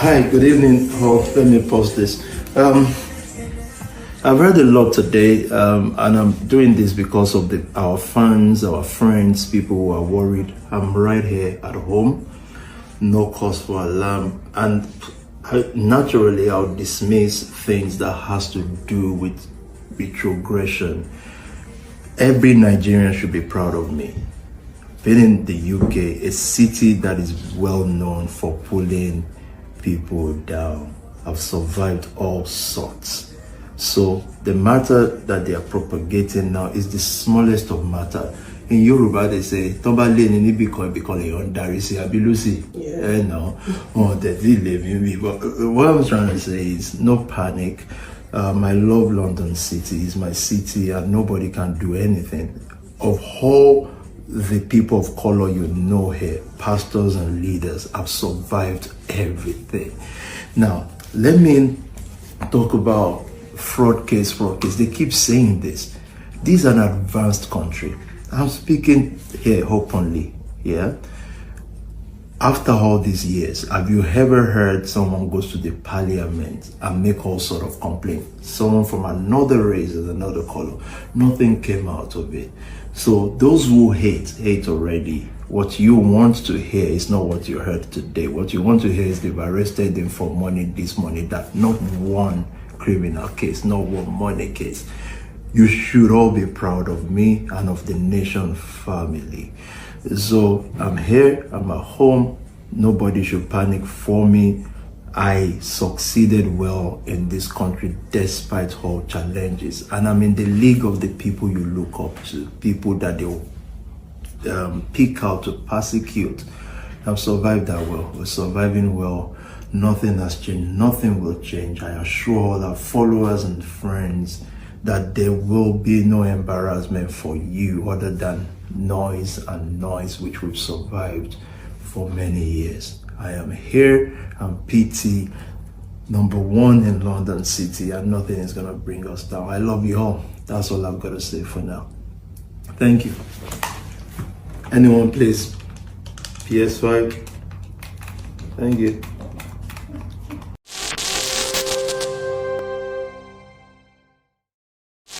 Hi, good evening. Oh, let me pause this. I've heard a lot today, and I'm doing this because of our fans, our friends, people who are worried. I'm right here at home, no cause for alarm, and naturally I'll dismiss things that has to do with retrogression. Every Nigerian should be proud of me. Being in the UK, a city that is well known for pulling people down. I've survived all sorts. So the matter that they are propagating now is the smallest of matter. In Yoruba, they say, "Toba le ni biko le darisi abilusi." No, they did live in me. But what I'm trying to say is, no panic. I love London City. It's my city, and nobody can do anything. Of all the people of color you know here, pastors and leaders, have survived everything. Now, let me talk about fraud case. They keep saying this. This is an advanced country. I'm speaking here openly, yeah? After all these years, have you ever heard someone goes to the parliament and make all sort of complaints? Someone from another race and another color. Nothing came out of it. So those who hate already. What you want to hear is not what you heard today. What you want to hear is they've arrested him for money, this money, that. Not one criminal case, not one money case. You should all be proud of me and of the nation family. So I'm here, I'm at home. Nobody should panic for me. I succeeded well in this country despite all challenges. And I'm in the league of the people you look up to, people that they'll pick out to persecute. I've survived that well. We're surviving well. Nothing has changed. Nothing will change. I assure all our followers and friends that there will be no embarrassment for you other than noise, which we've survived for many years. I am here. I'm PT, #1 in London City, and nothing is gonna bring us down. I love you all. That's all I've got to say for now. Thank you. Anyone, please? PS5. Thank you.